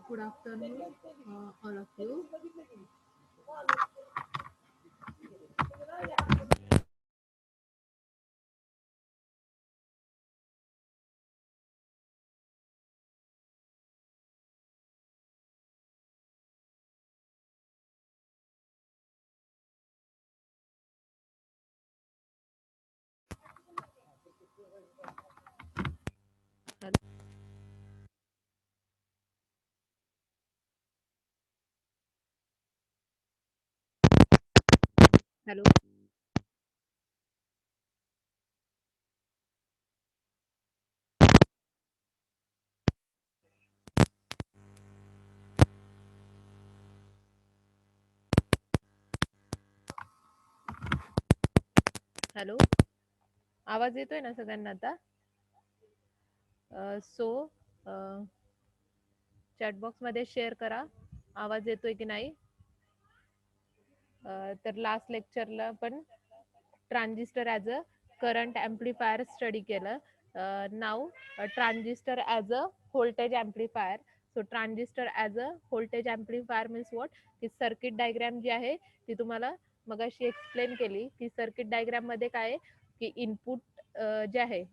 Good afternoon, all of you. Hello. Hello. आवाज येतोय ना सगळ्यांना आता? सो चॅट बॉक्स मध्ये शेअर करा. आवाज येतोय की नाही? तर लास्ट लेक्चरला पण transistor as a current amplifier study केलं. नाव transistor as a voltage amplifier. So transistor as a voltage amplifier means what? की सर्किट डायग्रॅम जी आहे ती तुम्हाला मगाशी एक्सप्लेन केली. की सर्किट डायग्रॅम मध्ये काय आहे की इनपुट जे आहे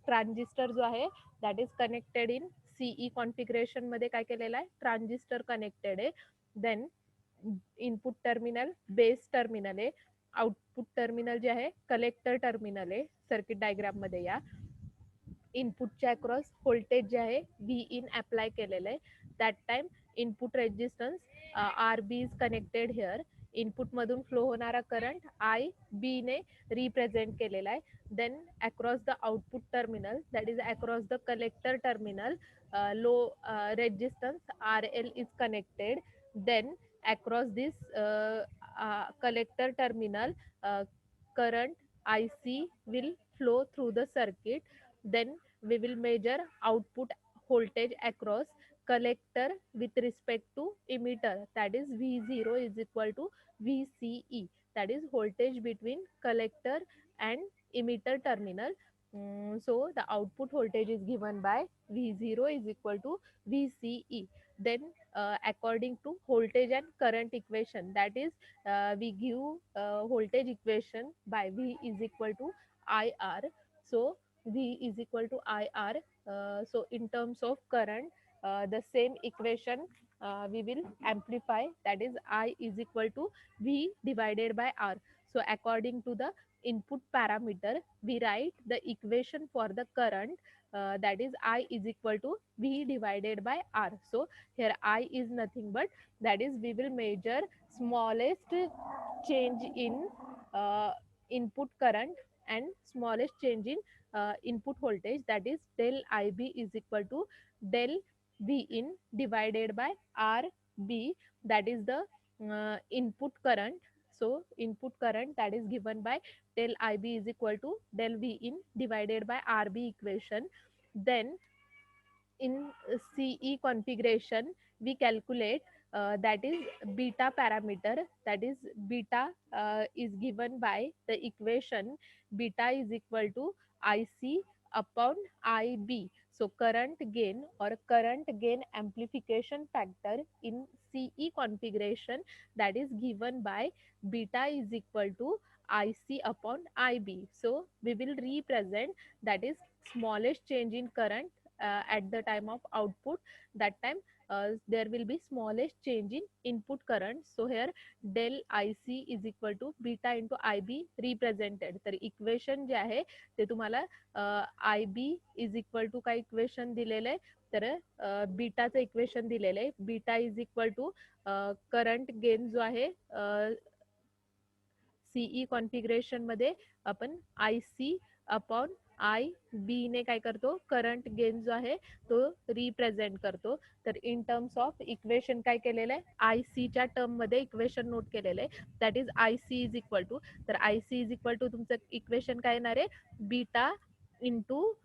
ट्रान्झिस्टर जो आहे that is connected in CE configuration मध्ये काय केलेलं आहे ट्रान्झिस्टर कनेक्टेड आहे. Then input terminal base terminal आहे. आउटपुट टर्मिनल जे आहे कलेक्टर टर्मिनल आहे सर्किट डायग्राम मध्ये. या इनपुटच्या अक्रॉस व्होल्टेज जे आहे व्ही इन अप्लाय केलेलं आहे. That time input resistance R B is connected here. Input मधून फ्लो होणारा करंट आय बी ने रिप्रेझेंट केलेला आहे. Then across the output terminal that is across the collector terminal low resistance R L is connected. Then across this collector terminal current IC will flow through the circuit. Then we will measure output voltage across collector with respect to emitter, that is V0 is equal to VCE, that is voltage between collector and emitter terminal. So the output voltage is given by V0 is equal to VCE. Then according to voltage and current equation, that is we give voltage equation by V is equal to IR. So V is equal to IR. So in terms of current, the same equation we will amplify, that is I is equal to V divided by R. So according to the input parameter, we write the equation for the current, that is I is equal to V divided by R. So here I is nothing but, that is we will measure smallest change in uh, input current and smallest change in input voltage, that is del IB is equal to del V in divided by RB, that is the input current. So input current that is given by del IB is equal to del V in divided by RB equation. Then in CE configuration, we calculate that is beta parameter, that is beta is given by the equation beta is equal to IC upon IB. So current gain or current gain amplification factor in CE configuration, that is given by beta is equal to IC upon IB. So we will represent, that is smallest change in current at the time of output, that time there will be smallest change in input current. So here del IC is equal to beta into IB represented. तर equation जे आहे ते तुम्हाला IB is equal to काय equation दिलेलं आहे, तर बीटाचं इक्वेशन दिलेलं आहे. Beta is equal to current gain जो आहे सीई कॉन्फिगरेशन मध्ये आपण IC अपॉन IB ने काय करतो, करंट गेन जो आहे तो रिप्रेझेंट करतो. तर इन टर्म्स ऑफ इक्वेशन काय केलेलं आहे, IC च्या टर्म मध्ये इक्वेशन नोट केलेलं आहे, that is IC is equal to, तर IC इज इक्वल टू तुमचं इक्वेशन काय येणार आहे, बीटा इंटू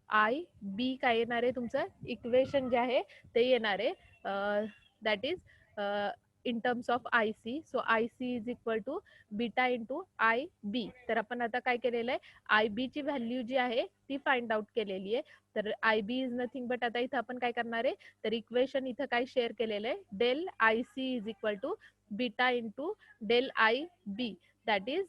IB काय येणार आहे, तुमचं इक्वेशन जे आहे ते येणार आहे, that is in terms of IC. So IC is equal to beta into IB. तर आपण आता काय केलेलं आहे, IB ची व्हॅल्यू जी आहे ती फाइंड आउट केलेली आहे. तर IB इज नथिंग बट, आता इथं आपण काय करणार आहे, तर इक्वेशन इथं काय शेअर केलेलं आहे, del IC is equal to beta into del IB, that is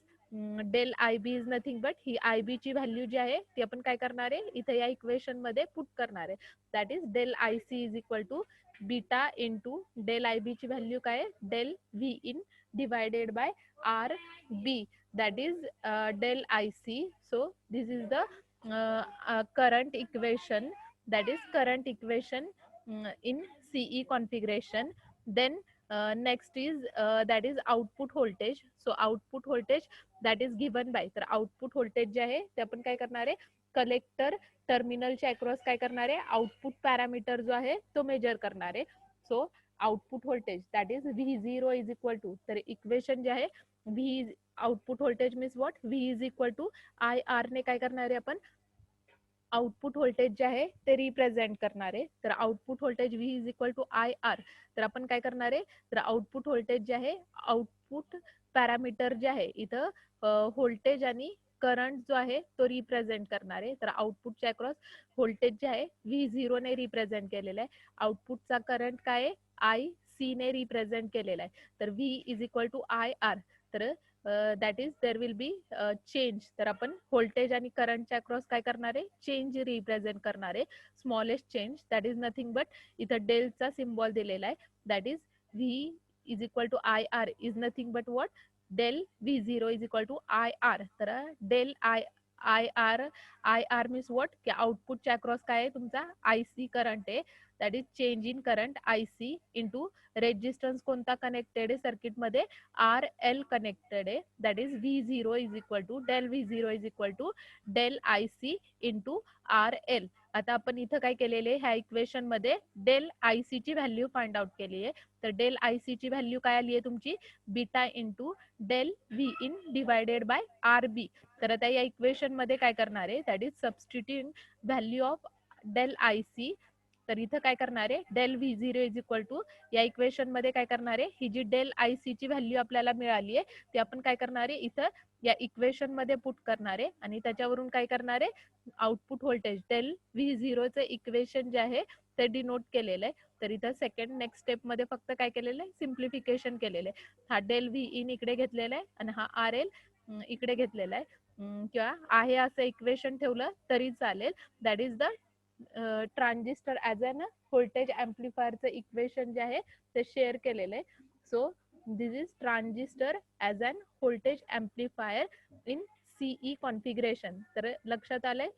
del IB is nothing but, ही IB ची व्हॅल्यू जी आहे ती आपण काय करणार आहे, इथे या इक्वेशन मध्ये पुट करणार आहे, that is del IC is equal to beta into del IB ची व्हॅल्यू काय आहे, del V in divided by RB, that is del IC. So this is the current equation, that is current equation in CE configuration. Then next is that is output voltage. So output voltage that is given by, तर output voltage जे आहे ते आपण काय करणार आहे, collector टर्मिनलच्या across काय करणार आहे, आउटपुट पॅरामीटर जो आहे तो मेजर करणार आहे. So output voltage that is V0 is equal to, तर इक्वेशन जे आहे V output voltage means what, V is equal to IR ने काय करणार आहे, आपण आउटपुट व्होल्टेज जे आहे ते रिप्रेझेंट करणार आहे. तर output voltage V is equal to IR. तर आपण काय करणार आहे, तर आउटपुट व्होल्टेज जे आहे, आउटपुट पॅरामीटर जे आहे इथं व्होल्टेज आणि करंट जो आहे तो रिप्रेझेंट करणार आहे. तर आउटपुटच्या अक्रॉस व्होल्टेज जे आहे V0 ने रिप्रेझेंट केलेलं आहे, आउटपुटचा करंट काय आहे IC ने रिप्रेझेंट केलेला आहे. तर V is equal to IR. तर that is there will be change. तर आपण व्होल्टेज आणि करंटच्या अक्रॉस काय करणार आहे, चेंज रिप्रेझेंट करणार आहे, smallest change, that is nothing but इथं डेलचा सिम्बॉल दिलेला आहे, that is V is equal to IR is nothing but what, del V0 is equal to IR. तर डेल IR मीन्स व्हॉट, की आउटपुटच्या अक्रॉस काय आहे तुमचा IC करंट आहे, that is change in current IC into resistance कोणता connected आहे circuit मध्ये, RL कनेक्टेड आहे, that is V0 is equal to del V0 is equal to del IC into RL. आता आपण इथं काय केलेले, ह्या इक्वेशन मध्ये डेल IC ची व्हॅल्यू फाइंड आउट केली आहे. तर डेल IC ची व्हॅल्यू काय आली आहे तुमची, beta into del V in divided by RB. तर आता या इक्वेशन मध्ये काय करणार आहे, that is substitute value of del IC तर इथं काय करणार आहे, del V zero is equal to, या इक्वेशन मध्ये काय करणार आहे, ही जी डेल आय सी ची व्हॅल्यू आपल्याला मिळाली आहे ती आपण काय करणार आहे इथं या इक्वेशन मध्ये पुट करणार आहे आणि त्याच्यावरून काय करणार आहे, आउटपुट व्होल्टेज डेल व्ही झिरोचं इक्वेशन जे आहे ते डिनोट केलेलं आहे. तर इथं सेकंड नेक्स्ट स्टेप मध्ये फक्त काय केलेलं आहे, सिम्प्लिफिकेशन केलेलं आहे. हा डेल व्ही इन इकडे घेतलेला आहे आणि हा आर एल इकडे घेतलेला आहे, किंवा आहे असं इक्वेशन ठेवलं तरी चालेल. That is the transistor as an voltage ॲम्प्लिफायरचं इक्वेशन जे आहे ते शेअर केलेलं आहे. So this is transistor as an voltage amplifier in CE configuration. तर लक्षात आलंय,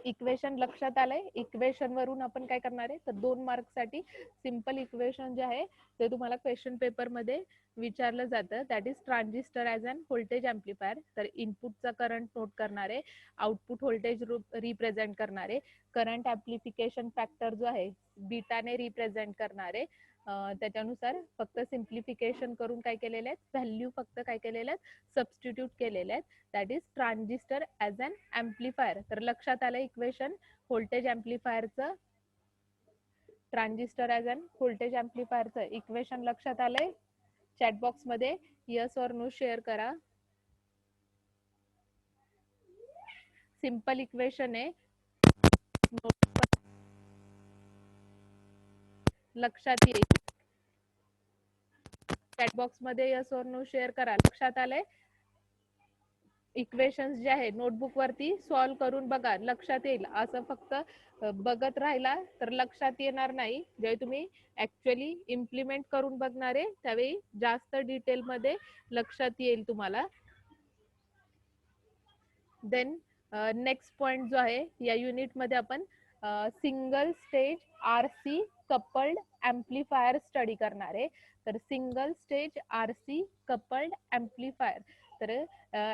इक्वेशन लक्षात आलंय. इक्वेशन वरून आपण काय करणार आहे, तर 2 मार्क्ससाठी सिंपल इक्वेशन जे आहे ते तुम्हाला क्वेश्चन पेपर मध्ये विचारलं जातं. That is transistor as an voltage amplifier. तर इनपुटचा करंट नोट करणारे, आउटपुट व्होल्टेज रिप्रेझेंट करणारे, करंट ॲम्प्लिफिकेशन फॅक्टर जो आहे बीटाने रिप्रेझेंट करणारे, त्याच्यानुसार फक्त सिम्प्लिफिकेशन करून काय केलेले आहेत, व्हॅल्यू फक्त काय केलेल्या आहेत, सबस्टिट्यूट केलेल्या आहेत. That is transistor as an amplifier. तर लक्षात आलं इक्वेशन व्होल्टेज ॲम्प्लिफायरचं, ट्रान्झिस्टर ॲज अन व्होल्टेज ॲम्प्लिफायरचं इक्वेशन लक्षात आलंय. चॅटबॉक्स मध्ये यस और नो शेअर करा. सिंपल इक्वेशन आहे, लक्षात येईल. चॅटबॉक्स मध्ये यस और नो शेअर करा. लक्षात आलंय, इक्वेशन्स जे आहे नोटबुक वरती सॉल्व्ह करून बघा, लक्षात येईल. असं फक्त बघत राहिला तर लक्षात येणार नाही. जेव्हा तुम्ही ऍक्च्युअली इम्प्लिमेंट करून बघणार आहे त्यावेळी जास्त डिटेल मध्ये लक्षात येईल तुम्हाला. देन नेक्स्ट पॉइंट जो आहे या युनिट मध्ये आपण single stage R C coupled amplifier study करणार आहे. तर single stage R C coupled amplifier, तर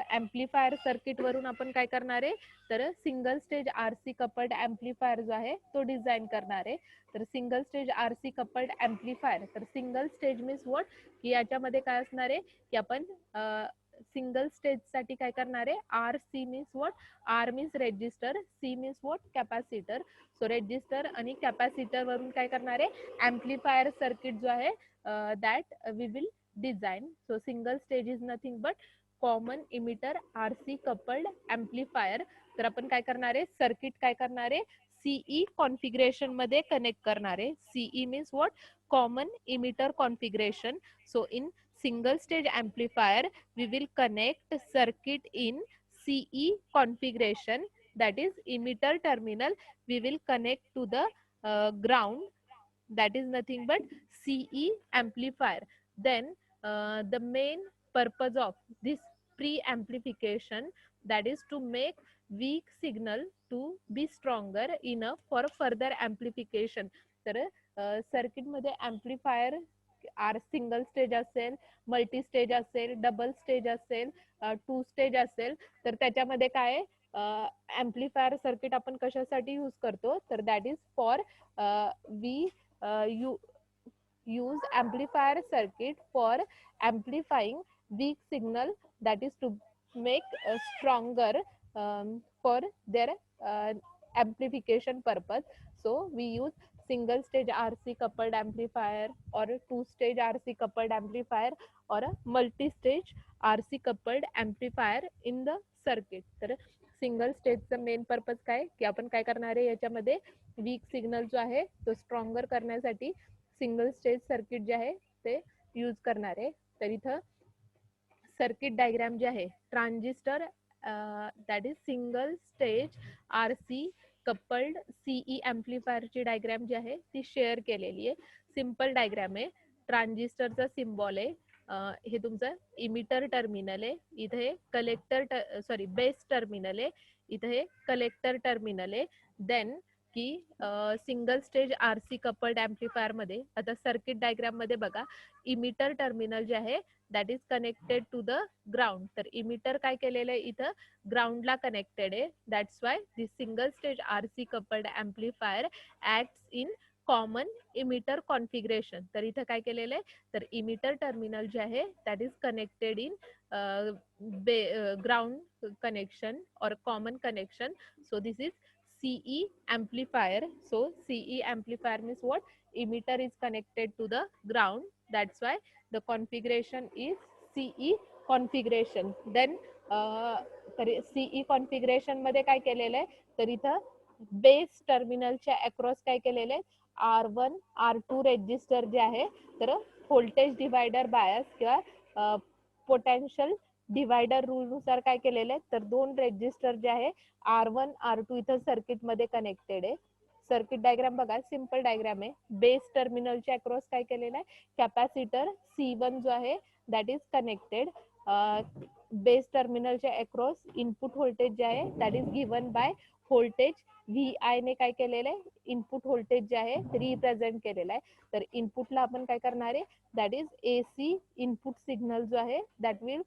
ॲम्प्लिफायर सर्किट वरून आपण काय करणार आहे, तर single stage R C coupled amplifier जो आहे तो डिझाईन करणार आहे. तर single stage R C coupled amplifier, तर सिंगल स्टेज मीन्स व्हॉट, की याच्यामध्ये काय असणार आहे की आपण सिंगल स्टेज साठी काय करणार आहे, R C means what, R means resistor, C means what, capacitor. So resistor आणि कॅपॅसिटर वरून काय करणार आहे, ॲम्प्लिफायर सर्किट जो आहे that we will design. So single stage is nothing but common emitter R C coupled amplifier. तर आपण काय करणार आहे, सर्किट काय करणार आहे, सीई कॉन्फिगरेशन मध्ये कनेक्ट करणार आहे. CE means what, common emitter configuration. So in single stage amplifier we will connect circuit in CE configuration, that is emitter terminal we will connect to the ground, that is nothing but CE amplifier. Then the main purpose of this pre-amplification, that is to make weak signal to be stronger enough for further amplification. तर circuit मध्ये amplifier R single stage असेल, multi stage असेल, double stage असेल, 2 stage असेल, तर त्याच्यामध्ये काय amplifier circuit आपण कशासाठी यूज करतो, तर that is for we use amplifier circuit for amplifying weak signal, that is to make stronger for their amplification purpose. So we use single stage RC coupled amplifier or two stage RC coupled amplifier or a multi stage RC coupled amplifier in the circuit. तर single स्टेजचं main purpose काय, की आपण काय करणार आहे, याच्यामध्ये weak signal जो आहे तो स्ट्रॉंगर करण्यासाठी सिंगल स्टेज सर्किट जे आहे ते यूज करणार आहे. तर इथं सर्किट डायग्राम जे आहे, transistor that is single stage R C coupled CE ॲम्प्लिफायरची डायग्राम जी आहे ती शेअर केलेली आहे. सिम्पल डायग्राम आहे. ट्रान्झिस्टरचा सिम्बॉल आहे, हे तुमचं इमिटर टर्मिनल आहे, इथे कलेक्टर सॉरी बेस टर्मिनल आहे, इथे हे कलेक्टर टर्मिनल आहे. देन की single stage R C coupled amplifier मध्ये आता सर्किट डायग्राम मध्ये बघा, इमिटर टर्मिनल जे आहे that is connected to the ground. तर इमिटर काय केलेलं आहे, इथं ग्राउंडला कनेक्टेड आहे. That's why this single stage R C coupled amplifier acts in common emitter configuration. तर इथं काय केलेलं आहे, तर इमिटर टर्मिनल जे आहे that is connected in ground connection और common connection. So this is CE amplifier. So CE amplifier means what? Emitter is connected to the ground. That's why the configuration is CE configuration. Then CE configuration मध्ये काय केलेलं आहे तर इथं base टर्मिनलच्या across काय केलेलं आहे R1 R2 रेजिस्टर जे आहे तर व्होल्टेज डिवायडर बायस किंवा पोटेन्शियल डिवायडर रूल नुसार काय केलेलं आहे तर दोन रेजिस्टर जे आहे R1 R2 इथं सर्किट मध्ये कनेक्टेड आहे. सर्किट डायग्राम बघा, सिंपल डायग्राम आहे. बेस टर्मिनलच्या अक्रॉस काय केलेलं आहे कॅपॅसिटर C1 जो आहे दॅट इज कनेक्टेड. बेस टर्मिनलच्या अक्रॉस इनपुट व्होल्टेज जे आहे that is given by voltage VI ने काय केलेलं आहे इनपुट व्होल्टेज जे आहे रिप्रेझेंट केलेलं आहे. तर इनपुटला आपण काय करणार आहे that is AC input signal जो आहे that we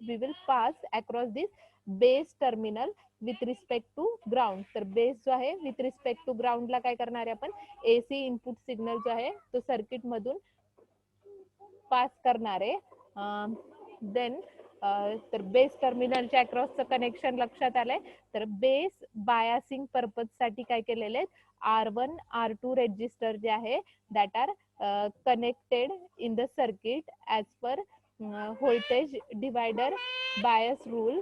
will pass across this base terminal with respect to ground. तर बेस जो आहे विथ रिस्पेक्ट टू ग्राउंडला काय करणार आहे आपण AC इनपुट सिग्नल जो आहे तो सर्किट मधून पास करणार आहे. देन तर बेस टर्मिनलच्या अक्रॉसचं कनेक्शन लक्षात आलंय. तर बेस बायासिंग पर्पज साठी काय केलेले आहेत R1 R2 रेजिस्टर जे आहे that are connected in the circuit as per voltage divider bias rule.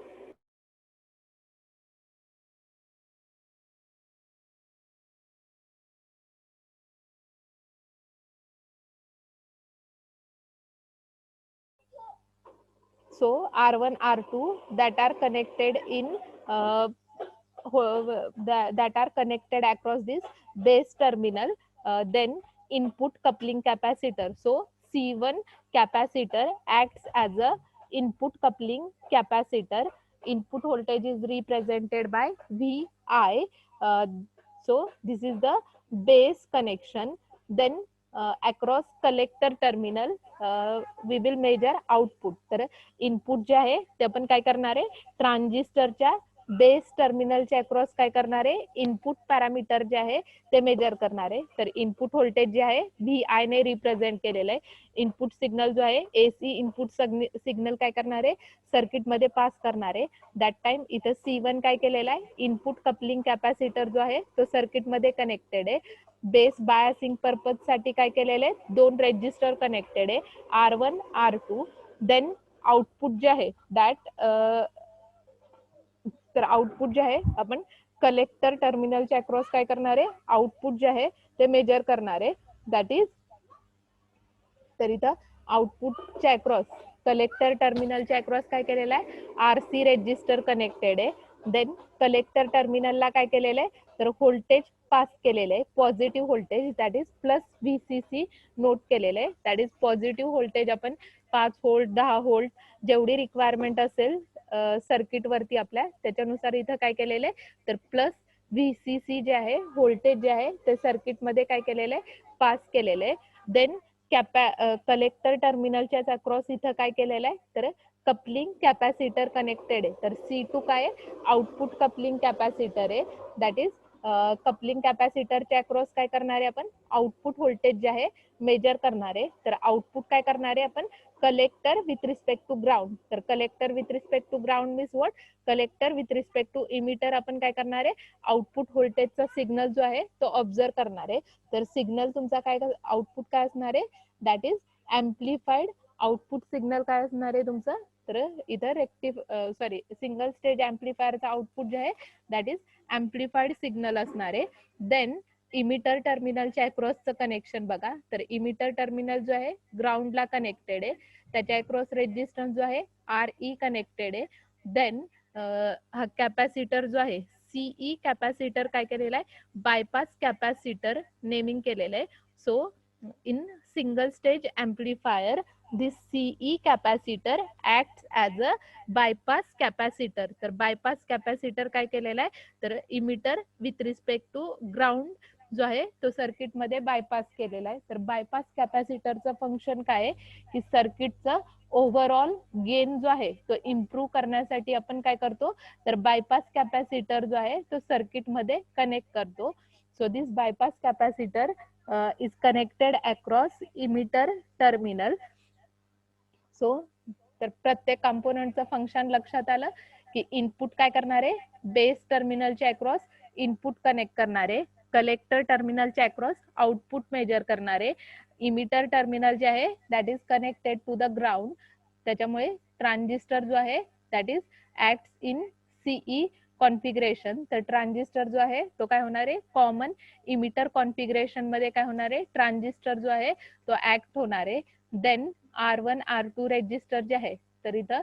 So R1 R2 that are connected in that are connected across this base terminal. Then input coupling capacitor. So C1 capacitor acts as a input coupling capacitor. Input voltage is represented by VI. So this is the base connection. Then across collector terminal we will measure output. तर input जे आहे ते आपण काय करणार आहे ट्रान्झिस्टरच्या base टर्मिनलच्या अक्रॉस काय करणार आहे इनपुट पॅरामीटर जे आहे ते मेजर करणार आहे. तर इनपुट व्होल्टेज जे आहे VI ने रिप्रेझेंट केलेलं आहे. इनपुट सिग्नल जो आहे AC इनपुट सिग्नल काय करणार आहे सर्किट मध्ये पास करणार आहे. दॅट टाइम इथं C1 काय केलेला आहे इनपुट कपलिंग कॅपॅसिटर जो आहे तो सर्किट मध्ये कनेक्टेड आहे. बेस बायसिंग पर्पज साठी काय केलेले दोन रेजिस्टर कनेक्टेड आहे R1 R2. देन आउटपुट जे आहे दॅट तर आउटपुट जे आहे आपण कलेक्टर टर्मिनलच्या अक्रॉस काय करणार आहे आउटपुट जे आहे ते मेजर करणार आहे. दॅट इज तर इथं आउटपुटच्या अक्रॉस कलेक्टर टर्मिनलच्या अक्रॉस काय केलेलं आहे RC रेजिस्टर कनेक्टेड आहे. देन कलेक्टर टर्मिनलला काय केलेलं आहे तर व्होल्टेज पास केलेलं आहे positive voltage that is plus VCC note केलेलं आहे. दॅट इज पॉझिटिव्ह व्होल्टेज आपण 5 व्होल्ट 10 व्होल्ट जेवढी रिक्वायरमेंट असेल सर्किट वरती आपल्या त्याच्यानुसार इथं काय केलेलं आहे तर प्लस VCC जे आहे व्होल्टेज जे आहे ते सर्किट मध्ये काय केलेलं आहे पास केलेलं आहे. देन कलेक्टर टर्मिनलच्या अक्रॉस इथं काय केलेलं आहे तर कपलिंग कॅपॅसिटर कनेक्टेड आहे. तर C2 काय आहे आउटपुट कपलिंग कॅपॅसिटर आहे. दॅट इज कपलिंग कॅपॅसिटरच्या अक्रॉस काय करणार आहे आपण आउटपुट व्होल्टेज जे आहे मेजर करणार आहे. तर आउटपुट काय करणार आहे आपण collector with respect to ground. तर collector with respect to ground means what collector with respect to emitter आपण काय करणार आहे आउटपुट व्होल्टेजचा सिग्नल जो आहे तो ऑब्झर्व करणार आहे. तर सिग्नल तुमचा काय आउटपुट काय असणार आहे दॅट इज एम्प्लिफाईड आउटपुट सिग्नल काय असणार आहे तुमचं तर इथं सिंगल स्टेज एम्प्लिफायरचा आउटपुट जे आहे दॅट इज एम्प्लिफाईड सिग्नल असणार आहे. देन इमिटर टर्मिनलच्या अक्रॉसचं कनेक्शन बघा. तर इमिटर टर्मिनल जो आहे ग्राउंडला कनेक्टेड आहे त्याच्या अक्रॉस रेजिस्टन्स जो आहे RE कनेक्टेड आहे. देन हा कॅपॅसिटर जो आहे CE कॅपॅसिटर काय केलेला आहे बायपास कॅपॅसिटर नेमिंग केलेलं आहे. So in single stage amplifier this CE capacitor acts as a bypass capacitor. तर bypass capacitor काय केलेला आहे तर emitter with respect to ground जो आहे तो सर्किट मध्ये बायपास केलेला आहे. तर बायपास कॅपॅसिटरचं फंक्शन काय आहे की सर्किटचं ओव्हरऑल गेन जो आहे तो इम्प्रूव्ह करण्यासाठी आपण काय करतो तर बायपास कॅपॅसिटर जो आहे तो सर्किट मध्ये कनेक्ट करतो. So this bypass capacitor is connected across emitter terminal. So तर प्रत्येक कंपोनेंटचं फंक्शन लक्षात आलं की इनपुट काय करणार आहे बेस टर्मिनलच्या अक्रॉस इनपुट कनेक्ट करणारे, कलेक्टर टर्मिनलच्या अक्रॉस आउटपुट मेजर करणारे, इमिटर टर्मिनल जे आहे that is connected to the ground, त्याच्यामुळे ट्रान्झिस्टर जो आहे that is acts in CE configuration. तर ट्रान्झिस्टर जो आहे तो काय होणार आहे, कॉमन इमिटर कॉन्फिगरेशन मध्ये काय होणार आहे, ट्रान्झिस्टर जो आहे तो ऍक्ट होणार आहे. देन R1 R2 रेजिस्टर जे आहे, तर इथं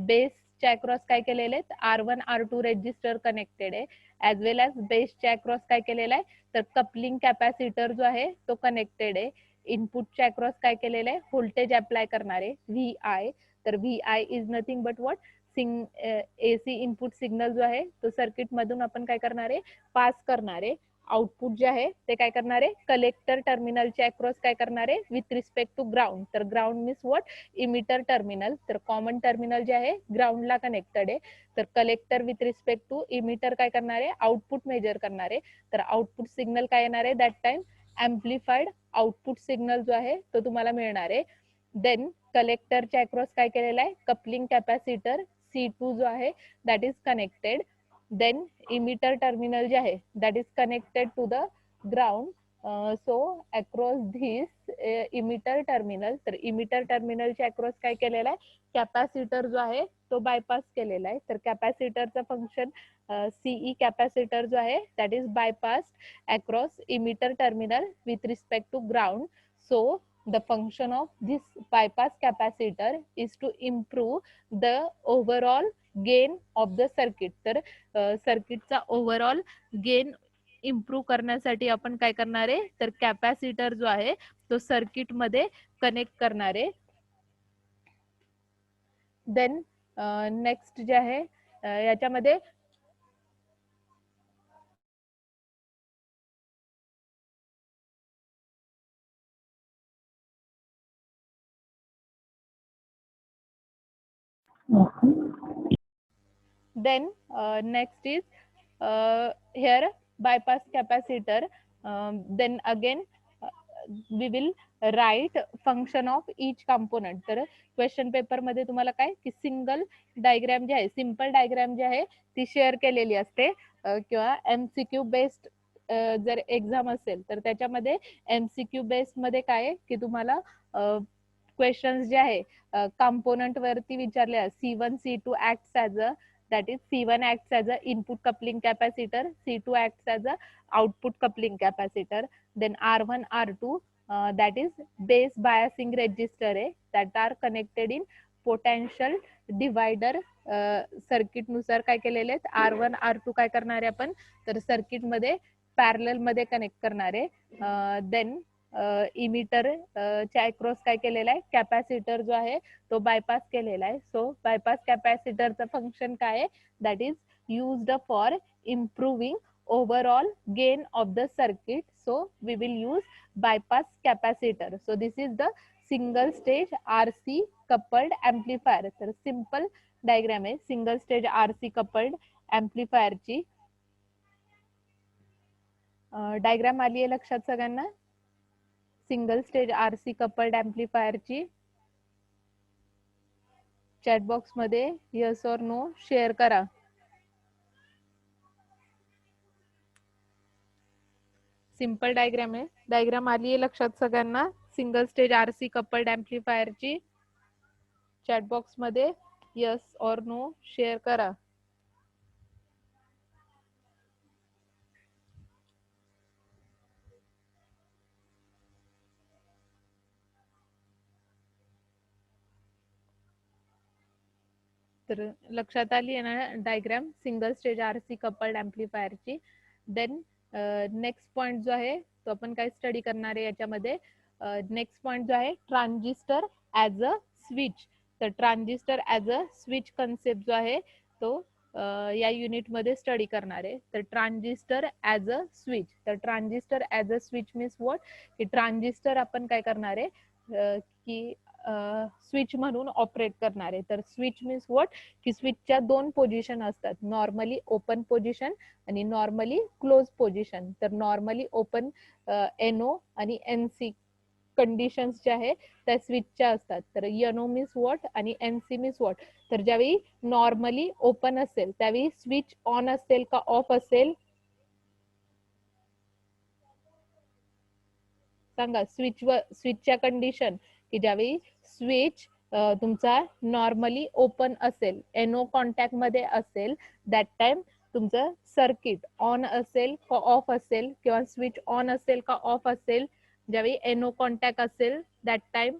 बेसच्या अक्रॉस काय केलेले आहेत, R1 R2 रेजिस्टर कनेक्टेड आहे, ऍज वेल ऍज बेसच्या अक्रॉस काय केलेलं आहे, तर कपलिंग कॅपॅसिटर जो आहे तो कनेक्टेड आहे. इनपुटच्या अक्रॉस काय केलेलं आहे, व्होल्टेज अप्लाय करणारे VI. तर VI is nothing but what, AC input signal जो आहे तो सर्किट मधून आपण काय करणार आहे, पास करणार आहे. आउटपुट जे आहे ते काय करणार आहे, कलेक्टर टर्मिनलच्या अक्रॉस काय करणार आहे, विथ रिस्पेक्ट टू ग्राउंड. तर ground means what, emitter terminal. तर कॉमन टर्मिनल जे आहे ग्राउंडला कनेक्टेड आहे. तर collector with respect to emitter काय करणार आहे, आउटपुट मेजर करणार आहे. तर आउटपुट सिग्नल काय येणार आहे, दॅट टाइम एम्प्लिफाईड आउटपुट सिग्नल जो आहे तो तुम्हाला मिळणार आहे. देन कलेक्टरच्या अक्रॉस काय केलेलं आहे, कपलिंग कॅपॅसिटर C2 जो आहे that is connected. Then emitter terminal जे आहे that is connected to the ground. So across this emitter terminal, तर इमिटर टर्मिनलच्या अक्रॉस काय केलेलं आहे, कॅपॅसिटर जो आहे तो बायपास केलेला आहे. तर कॅपॅसिटरचं फंक्शन सीई कॅपॅसिटर जो आहे that is bypass across emitter terminal with respect to ground. So the function of this bypass capacitor is to improve the overall gain of the circuit. तर सर्किटचा ओव्हरऑल गेन इम्प्रूव्ह करण्यासाठी आपण काय करणार आहे, तर कॅपॅसिटर जो आहे तो सर्किट मध्ये कनेक्ट करणार आहे. देन नेक्स्ट जे आहे याच्यामध्ये then next is here bypass capacitor. Then again we will write function of each component. तर क्वेश्चन पेपर मध्ये तुम्हाला काय की सिंगल डायग्राम जे आहे, सिंपल डायग्राम जे आहे ती शेअर केलेली असते, किंवा MCQ बेस्ड जर एक्झाम असेल तर त्याच्यामध्ये MCQ बेस्ड मध्ये काय आहे की तुम्हाला क्वेश्चन्स जे आहे कंपोनंट वरती विचारले. C1 C2 acts as a, that is C1 acts as a input coupling capacitor, C2 acts as a output coupling capacitor. Then R1 R2 that is base biasing register आहे, that are connected in potential divider. Circuit नुसार काय केलेले आहेत, R1 R2 काय करणार आहे आपण, तर सर्किट मध्ये पॅरलल मध्ये कनेक्ट करणार आहे. देन इमिटर च्या अक्रॉस काय केलेला आहे, कॅपॅसिटर जो आहे तो बायपास केलेला आहे. सो बायपास कॅपॅसिटरचं फंक्शन काय आहे, that is used for improving overall gain of the circuit. So we will use bypass capacitor. So this is the single stage RC coupled amplifier. तर सिंपल डायग्राम आहे single stage RC coupled amplifier ची. Diagram आली आहे लक्षात सगळ्यांना, single stage RC coupled amplifier ची. Chat box मध्ये yes और नो शेअर करा. सिंपल डायग्राम आहे, डायग्राम आली आहे लक्षात सगळ्यांना, single stage RC coupled amplifier ची. चॅट बॉक्स मध्ये यस और नो शेअर करा. तर लक्षात आली आहे ना diagram single stage RC coupled amplifier ची. देन नेक्स्ट पॉइंट जो आहे तो आपण काय स्टडी करणार आहे याच्यामध्ये, नेक्स्ट पॉइंट जो आहे ट्रान्झिस्टर ऍज अ स्विच. तर transistor as a switch concept जो आहे तो या युनिट मध्ये स्टडी करणार आहे. तर ट्रान्झिस्टर ऍज अ स्विच, तर transistor as a switch means what, की ट्रान्झिस्टर आपण काय करणार आहे की स्विच म्हणून ऑपरेट करणार आहे. तर स्विच मीन्स व्हॉट, की स्विचच्या दोन पोझिशन असतात, नॉर्मली ओपन पोझिशन आणि नॉर्मली क्लोज पोझिशन. तर नॉर्मली ओपन NO आणि NC कंडिशन्स ज्या आहे त्या स्विचच्या असतात. तर NO मीन्स व्हॉट आणि NC मीन्स व्हॉट. तर ज्यावेळी नॉर्मली ओपन असेल त्यावेळी स्विच ऑन असेल का ऑफ असेल, सांगा स्विचच्या कंडिशन की ज्यावेळी स्विच तुमचा नॉर्मली ओपन असेल, एनो कॉन्टॅक्ट मध्ये असेल, दॅट टाइम तुमचं सर्किट ऑन असेल का ऑफ असेल, किंवा स्विच ऑन असेल का ऑफ असेल. ज्यावेळी एनो कॉन्टॅक्ट असेल that time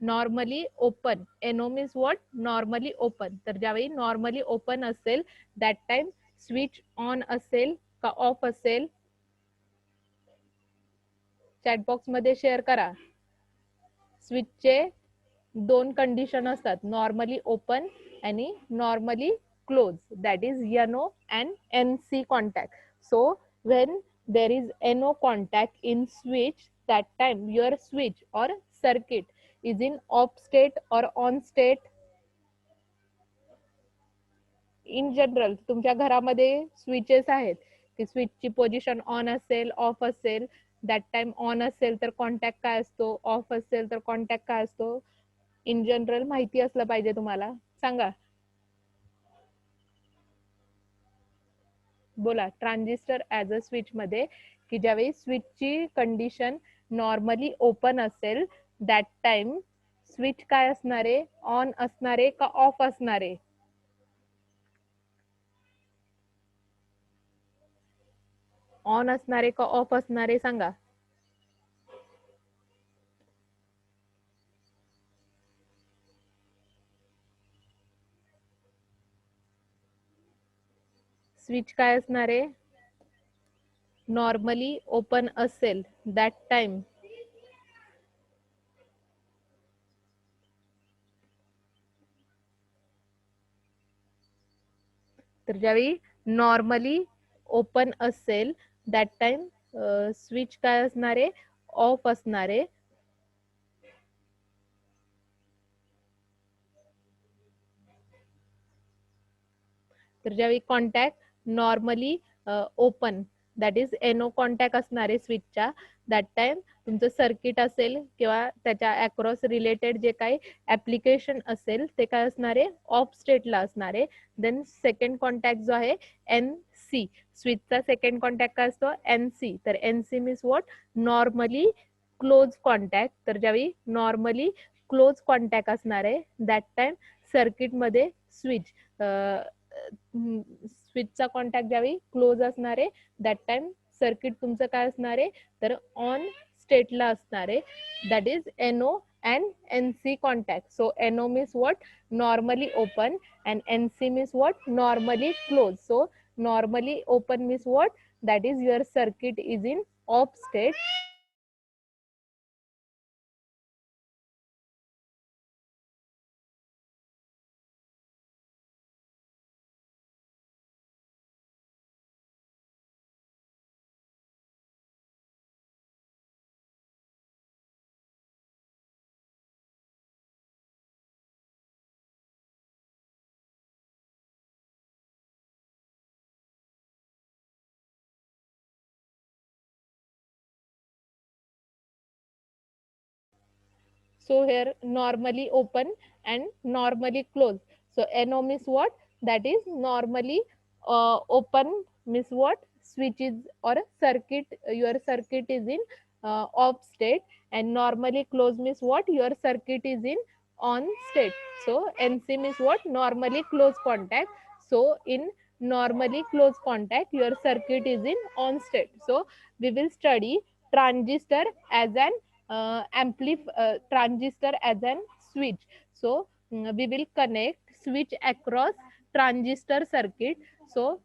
normally open. N O means what? Normally open. तर ज्यावेळी नॉर्मली ओपन असेल दॅट टाइम स्विच ऑन असेल का ऑफ असेल, चॅटबॉक्स मध्ये शेअर करा. स्विचचे दोन कंडिशन असतात, नॉर्मली ओपन आणि normally close, that is NO and NC contact. So when there is NO contact in switch, that time your switch or circuit is in off state or on state. In general तुमच्या घरामध्ये switches आहेत, ती स्विचची position on असेल of असेल, that time on असेल तर contact काय असतो, ऑफ असेल तर कॉन्टॅक्ट काय असतो, इन जनरल माहिती असलं पाहिजे तुम्हाला. सांगा, बोला. ट्रान्झिस्टर ऍज अ स्विच मध्ये की ज्यावेळी स्विचची कंडिशन नॉर्मली ओपन असेल दॅट टाइम स्विच काय असणारे, ऑन असणारे का ऑफ असणारे. ऑन असणारे का ऑफ असणारे सांगा. स्विच काय असणारे, नॉर्मली ओपन असेल दॅट टाइम तर ज्यावेळी नॉर्मली ओपन असेल दॅट टाइम स्विच काय असणारे, ऑफ असणारे. तर ज्यावेळी contact normally open, that is N O contact असणारे स्विचच्या, दॅट टाइम तुमचं सर्किट असेल किंवा त्याच्या अक्रॉस रिलेटेड जे काही ऍप्लिकेशन असेल ते काय असणारे, ऑफ स्टेटला असणारे. देन सेकंड कॉन्टॅक्ट जो आहे NC, स्विचचा सेकंड कॉन्टॅक्ट काय असतो, NC. तर NC means what, normally close contact. तर ज्यावेळी नॉर्मली क्लोज कॉन्टॅक्ट असणार आहे दॅट टाइम सर्किट मध्ये स्विच स्विचचा कॉन्टॅक्ट ज्यावेळी क्लोज असणार आहे दॅट टाइम सर्किट तुमचं काय असणार आहे, तर ऑन स्टेटला असणार आहे. That is NO and NC contact. So NO means what, normally open, and NC means what, normally closed. So normally open means what, that is your circuit is in off state. So here normally open and normally close. So NO means what? That is normally open means what? Switch is or circuit, your circuit is in off state, and normally close means what? Your circuit is in on state. So NC means what? Normally close contact. So in normally close contact, your circuit is in on state. So we will study transistor as an transistor as an switch. So we will connect switch across transistor circuit. So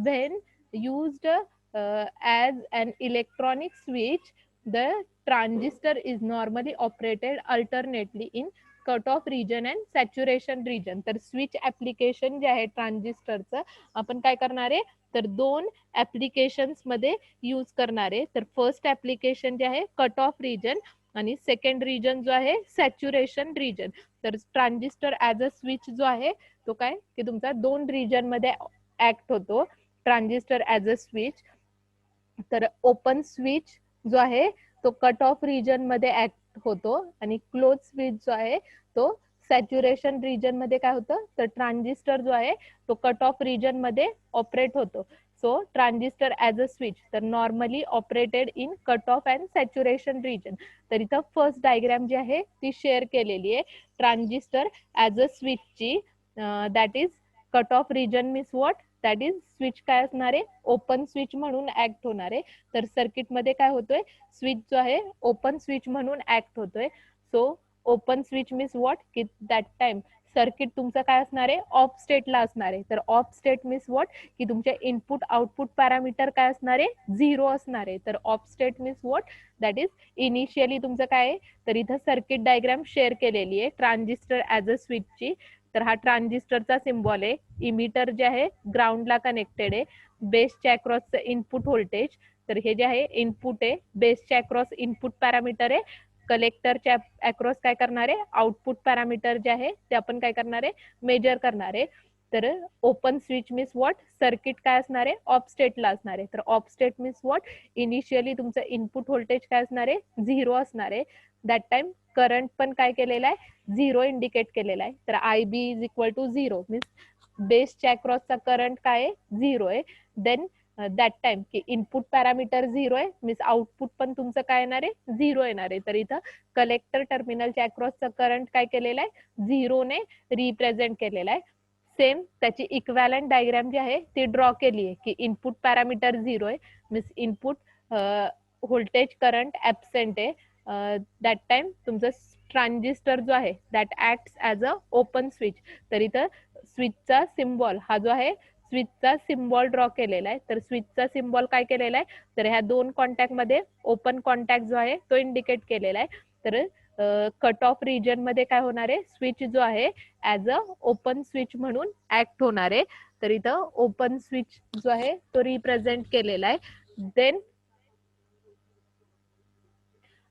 when used as an electronic switch, the transistor is normally operated alternately in cut off region and saturation region. तर switch application जे आहे ट्रान्झिस्टरचं आपण काय करणार आहे, तर दोन applications मध्ये यूज करणार आहे. तर फर्स्ट ऍप्लिकेशन जे आहे कट ऑफ रिजन, आणि सेकंड रिजन जो आहे सॅच्युरेशन रिजन. तर ट्रान्झिस्टर ऍज अ स्विच जो आहे तो काय की तुमचा दोन रिजन मध्ये ऍक्ट होतो. ट्रान्झिस्टर ऍज अ स्विच, तर ओपन स्विच जो आहे तो कट ऑफ रिजन मध्ये ऍक्ट होतो, आणि क्लोज स्विच जो आहे तो सॅच्युरेशन रिजन मध्ये काय होतं, तर ट्रान्झिस्टर जो आहे तो कट ऑफ रिजन मध्ये ऑपरेट होतो. So transistor as a switch तर normally operated in cutoff and saturation region. तर इथं फर्स्ट डायग्राम जी आहे ती शेअर केलेली आहे ट्रान्झिस्टर ॲज अ स्विचची. That is cut off region means what, that is switch काय असणार आहे, ओपन स्विच म्हणून ऍक्ट होणार आहे. तर सर्किटमध्ये काय होतोय, स्विच जो आहे ओपन स्विच म्हणून ऍक्ट होतोय. So open switch means what की दॅट टाइम सर्किट तुमचं काय असणार आहे, ऑफ स्टेटला असणार आहे. तर ऑफ स्टेट मीन्स व्हॉट की तुमच्या इनपुट आउटपुट पॅरामीटर काय असणार आहे, झिरो असणार आहे. तर of state means what, that is initially तुमचं काय आहे. तर इथं सर्किट डायग्राम शेअर केलेली आहे ट्रान्झिस्टर ऍज अ स्विचची. तर हा ट्रान्झिस्टरचा सिम्बॉल आहे. इमिटर जे आहे ग्राउंडला कनेक्टेड आहे. बेसच्या अक्रॉसचं इनपुट व्होल्टेज, तर हे जे आहे इनपुट आहे, बेसच्या अक्रॉस इनपुट पॅरामीटर आहे. कलेक्टरच्या अक्रॉस काय करणार आहे, आउटपुट पॅरामीटर जे आहे ते आपण काय करणार आहे, मेजर करणार आहे. तर open switch means what, circuit काय असणार आहे, ऑफ स्टेटला असणार आहे. तर of state means what, initially तुमचं इनपुट व्होल्टेज काय असणार आहे, झिरो असणार आहे. दॅट टाइम करंट पण काय केलेला आहे, झिरो इंडिकेट केलेला आहे. तर I B is equal to zero means बेसच्या अक्रॉसचा करंट काय आहे, झिरो आहे. देन दॅट टाइम की इनपुट पॅरामीटर झिरो आहे मीन्स आउटपुट पण तुमचं काय येणार आहे, झिरो येणार आहे. तर इथं कलेक्टर टर्मिनलच्या अक्रॉसचा करंट काय केलेला आहे, झिरोने रिप्रेझेंट केलेला आहे. सेम त्याची इक्वॅलंट डायग्राम जी आहे ती ड्रॉ केली आहे की इनपुट पॅरामीटर झिरो आहे means input voltage current absent आहे. दॅट टाइम तुमचं ट्रान्झिस्टर जो आहे that act as a open switch. तर इथं स्विचचा सिम्बॉल हा जो आहे, स्विचचा सिम्बॉल ड्रॉ केलेला आहे. तर स्विचचा सिम्बॉल काय केलेला आहे, तर ह्या दोन कॉन्टॅक्ट मध्ये ओपन कॉन्टॅक्ट जो आहे तो इंडिकेट केलेला आहे. तर कट ऑफ रिजन मध्ये काय होणार आहे, स्विच जो आहे ऍज अ ओपन स्विच म्हणून ऍक्ट होणार आहे. तर इथं ओपन स्विच जो आहे तो रिप्रेझेंट केलेला आहे. देन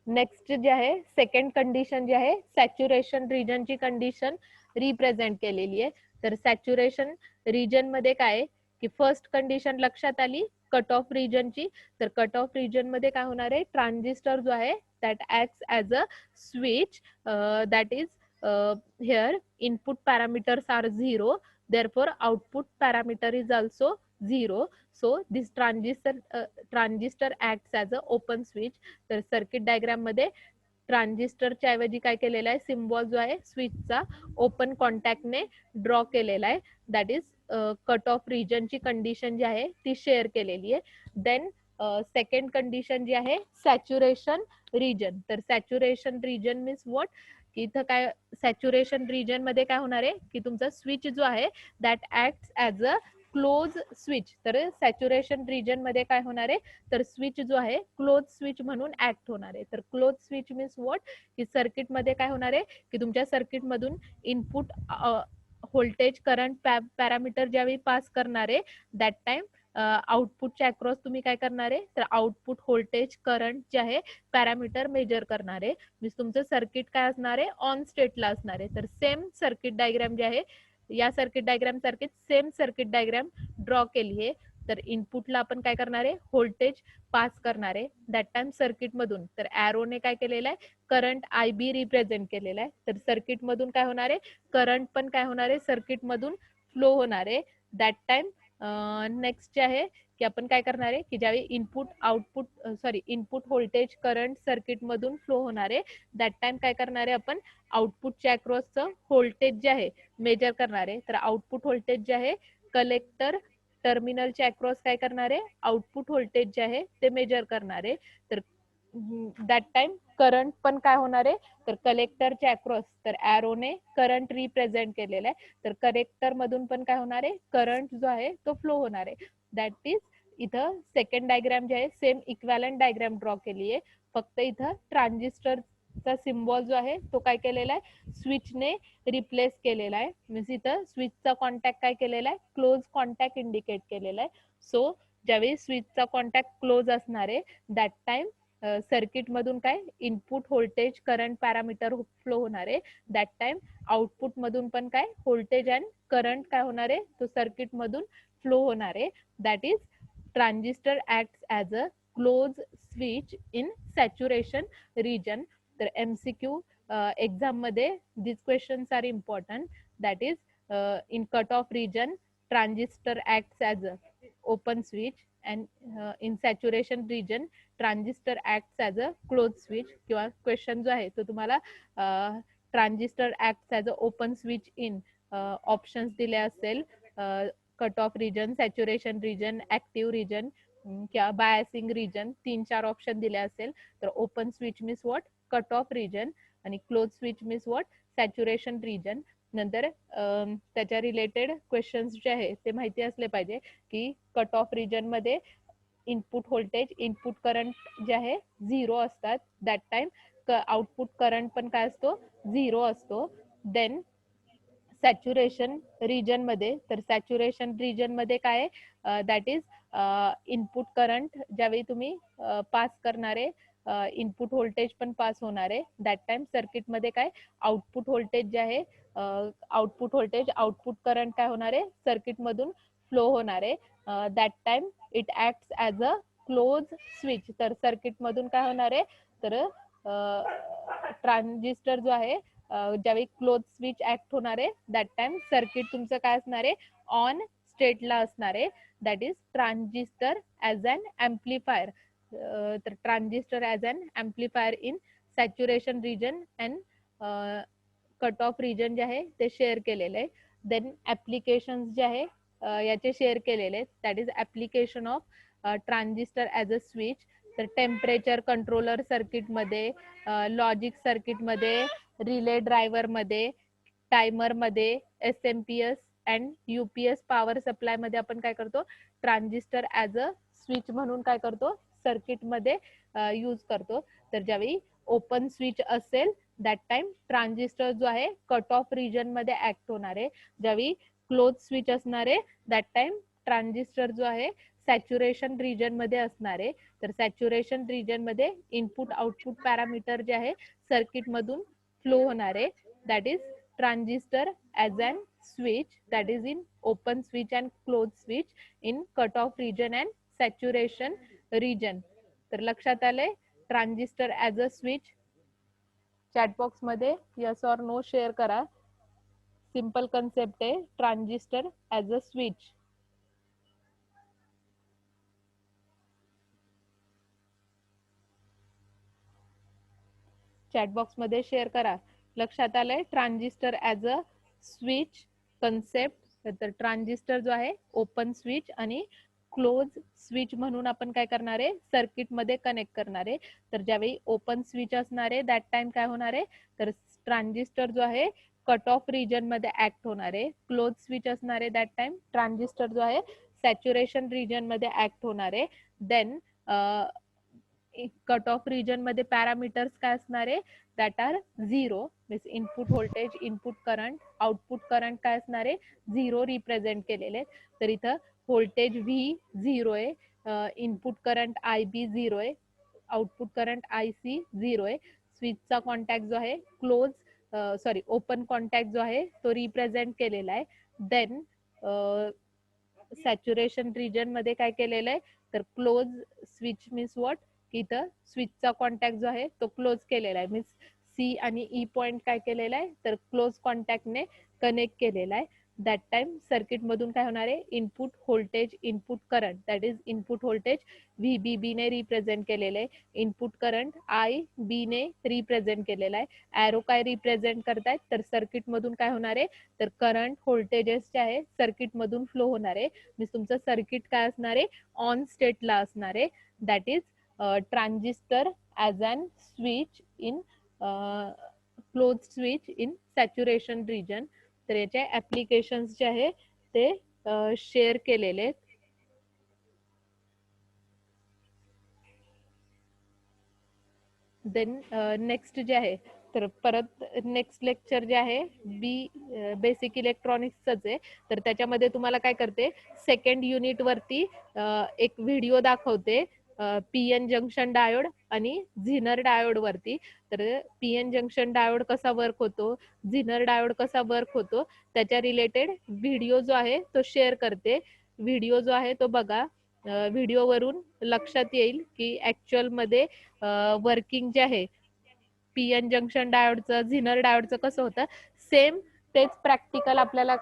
नेक्स्ट जे आहे सेकंड कंडिशन जी आहे, सॅच्युरेशन रिजनची कंडिशन रिप्रेझेंट केलेली आहे. तर सॅच्युरेशन रिजन मध्ये काय की फर्स्ट कंडिशन लक्षात आली कट ऑफ रिजनची. तर कट ऑफ रिजन मध्ये काय होणार आहे, ट्रान्झिस्टर जो आहे that act as a switch. That is here input parameters are zero, therefore output parameter is also zero. So this transistor acts as a open switch. तर circuit diagram मध्ये ट्रान्झिस्टरच्या ऐवजी काय केलेला आहे, सिम्बॉल जो आहे स्विचचा ओपन कॉन्टॅक्टने ड्रॉ केलेला आहे. दॅट इज कट ऑफ रिजनची कंडिशन जी आहे ती शेअर केलेली आहे. देन सेकंड कंडिशन जी आहे सॅच्युरेशन रिजन. तर सॅच्युरेशन रिजन मीन्स व्हॉट की इथं काय सॅच्युरेशन रिजन मध्ये काय होणार आहे की तुमचा स्विच जो आहे that act as a close switch. तर सॅच्युरेशन रिजन मध्ये काय होणार आहे, तर स्विच जो आहे क्लोज स्विच म्हणून ऍक्ट होणार आहे. तर क्लोज स्विच मीन्स व्हॉट की सर्किट मध्ये काय होणार आहे की तुमच्या सर्किट मधून इनपुट व्होल्टेज करंट पॅरामीटर ज्यावेळी पास करणार आहे दॅट टाइम आउटपुटच्या अक्रॉस तुम्ही काय करणार आहे, तर आउटपुट व्होल्टेज करंट जे आहे पॅरामीटर मेजर करणार आहे. मीन्स तुमचं सर्किट काय असणार आहे, ऑन स्टेटला असणार आहे. तर सेम सर्किट डायग्राम जे आहे या सर्किट डायग्राम सारखीच सेम सर्किट डायग्राम ड्रॉ केली आहे. तर इनपुटला आपण काय करणार आहे, व्होल्टेज पास करणार आहे दॅट टाइम सर्किट मधून. तर ॲरोने काय केलेलं आहे, करंट आय बी रिप्रेझेंट केलेला आहे. तर सर्किट मधून काय होणार आहे, करंट पण काय होणार आहे, सर्किट मधून फ्लो होणार आहे. दॅट टाइम नेक्स्ट जे आहे की आपण काय करणार आहे की ज्यावेळी इनपुट व्होल्टेज करंट सर्किट मधून फ्लो होणार आहे दॅट टाइम काय करणार आहे, आपण आउटपुटच्या अक्रॉसचं व्होल्टेज जे आहे मेजर करणार आहे. तर आउटपुट व्होल्टेज जे आहे कलेक्टर टर्मिनलच्या अक्रॉस काय करणार आहे, आउटपुट व्होल्टेज जे आहे ते मेजर करणार आहे. तर दॅट टाइम करंट पण काय होणार आहे, तर कलेक्टरच्या अक्रॉस तर ॲरोने करंट रिप्रेझेंट केलेला आहे. तर कलेक्टर मधून पण काय होणार आहे, करंट जो आहे तो फ्लो होणार आहे. दॅट इज इथं सेकंड डायग्राम जे आहे सेम इक्वॅलंट डायग्राम ड्रॉ केली आहे. फक्त इथं ट्रान्झिस्टरचा सिम्बॉल जो आहे तो काय केलेला आहे, स्विचने रिप्लेस केलेला आहे. मीन्स इथं स्विचचा कॉन्टॅक्ट काय केलेला आहे, क्लोज कॉन्टॅक्ट इंडिकेट केलेला आहे. सो ज्यावेळी स्विचचा कॉन्टॅक्ट क्लोज असणार आहे दॅट टाइम सर्किट मधून काय input voltage current parameter flow होणार आहे. दॅट टाइम आउटपुट मधून पण काय व्होल्टेज अँड करंट काय होणार आहे, तो सर्किट मधून फ्लो होणार आहे. That is transistor act as a close switch in saturation region. तर MCQ एक्झाम मध्ये this questions are important. That is in cut off region transistor act as a open switch, and in saturation region transistor acts as a closed switch. किंवा question जो आहे तो तुम्हाला transistor acts as a open switch in options दिले असेल, cut off region, saturation region, active region किंवा biasing region, 3-4 option दिले असेल तर open switch means what, cut off region, आणि close switch means what, saturation region. नंतर त्याच्या related questions जे आहे ते माहिती असले पाहिजे की कट ऑफ रिजन मध्ये इनपुट व्होल्टेज, इनपुट करंट जे आहे 0 असतात. दॅट टाइम आउटपुट करंट पण काय असतो, 0 असतो. देन सॅच्युरेशन रिजन मध्ये, तर सॅच्युरेशन रिजन मध्ये काय आहे, दॅट इज इनपुट करंट ज्यावेळी तुम्ही पास करणारे इनपुट व्होल्टेज पण पास होणार आहे. दॅट टाइम सर्किट मध्ये काय आउटपुट व्होल्टेज जे आहे, आउटपुट व्होल्टेज, आउटपुट करंट काय होणार आहे, सर्किट मधून फ्लो होणार आहे. That time it acts as a close switch. तर सर्किट मधून काय होणार आहे, तर ट्रान्झिस्टर जो आहे ज्यावेळी क्लोज स्विच ऍक्ट होणार आहे दॅट टाइम सर्किट तुमचं काय असणार आहे, ऑन स्टेटला असणार आहे. That is transistor as an amplifier. तर transistor as an amplifier in saturation region and cut off region जे आहे ते शेअर केलेलं आहे. देन ऍप्लिकेशन जे आहे याचे शेअर केलेले आहेत. That is application of transistor as a switch. तर टेम्परेचर कंट्रोलर सर्किट मध्ये, लॉजिक सर्किट मध्ये, रिले ड्रायव्हर मध्ये, टायमर मध्ये, SMPS and UPS power supply मध्ये आपण काय करतो, ट्रान्झिस्टर ऍज अ स्विच म्हणून काय करतो, सर्किट मध्ये यूज करतो. तर ज्यावेळी ओपन स्विच असेल दॅट टाइम ट्रान्झिस्टर जो आहे कट ऑफ रिजन मध्ये ऍक्ट होणार आहे. ज्यावेळी क्लोज स्विच असणार आहे दॅट टाइम ट्रान्झिस्टर जो आहे सॅच्युरेशन रिजन मध्ये असणार आहे. तर सॅच्युरेशन रिजन मध्ये इनपुट आउटपुट पॅरामीटर जे आहे सर्किट मधून फ्लो होणार आहे. That is transistor as an switch, that is in open switch and close switch in cut off region and saturation region. तर लक्षात आलंय transistor as a switch. Chatbox मध्ये yes or no share करा. Simple concept आहे transistor as a switch. Chatbox मध्ये share करा. लक्षात आलंय transistor as a switch concept. तर ट्रान्झिस्टर जो आहे ओपन स्विच आणि क्लोज स्विच म्हणून आपण काय करणार आहे, सर्किट मध्ये कनेक्ट करणार आहे. तर ज्यावेळी ओपन स्विच असणार आहे दॅट टाइम काय होणार आहे, तर ट्रान्झिस्टर जो आहे कट ऑफ रिजन मध्ये ऍक्ट होणार आहे. क्लोज स्विच असणार आहे दॅट टाइम ट्रान्झिस्टर जो आहे सॅच्युरेशन रिजन मध्ये ऍक्ट होणार आहे. देन कट ऑफ रिजन मध्ये पॅरामीटर्स काय असणार आहे, that are 0 means input voltage, input current, output current काय असणार आहे 0 रिप्रेझेंट केलेले. तर इथं व्होल्टेज V 0 आहे, इनपुट करंट IB 0 आहे, आउटपुट करंट IC 0 आहे. स्विचचा कॉन्टॅक्ट जो आहे क्लोज ओपन कॉन्टॅक्ट जो आहे तो रिप्रेझेंट केलेला आहे. देन सॅच्युरेशन रिजन मध्ये काय केलेलं आहे, तर क्लोज स्विच मीन्स व्हॉट, की इथं स्विचचा कॉन्टॅक्ट जो आहे तो क्लोज केलेला आहे. मीन्स C आणि E पॉइंट काय केलेला आहे, तर क्लोज कॉन्टॅक्टने कनेक्ट केलेला आहे. दॅट टाइम सर्किट मधून काय होणार आहे, input voltage, input current, that is input voltage VBB ने रिप्रेझेंट केलेलं आहे. इनपुट करंट IB ने रिप्रेझेंट केलेला आहे. ॲरो काय रिप्रेझेंट करतायत, तर सर्किट मधून काय होणार आहे, तर करंट व्होल्टेजेस जे आहे सर्किट मधून फ्लो होणार आहे. मीन्स तुमचं सर्किट काय असणार आहे, ऑन स्टेटला असणार आहे. That is transistor as an switch in close switch in saturation region. तर याचे ऍप्लिकेशन्स जे आहे ते शेअर केलेले आहेत. देन नेक्स्ट जे आहे, तर परत नेक्स्ट लेक्चर जे आहे बेसिक इलेक्ट्रॉनिक्सच आहे. तर त्याच्यामध्ये तुम्हाला काय करते, सेकंड युनिट वरती एक व्हिडिओ दाखवते PN जंक्शन डायोड आणि झिनर डायोड वरती. तर PN जंक्शन डायोड कसा वर्क होतो, झिनर डायोड कसा वर्क होतो, त्याच्या रिलेटेड व्हिडिओ जो आहे तो शेअर करते. व्हिडिओ जो आहे तो बघा. व्हिडिओवरून लक्षात येईल की ऍक्च्युअल मध्ये वर्किंग जे आहे PN जंक्शन डायोडचं, झिनर डायोडचं कसं होतं. सेम तेच प्रॅक्टिकल आपल्याला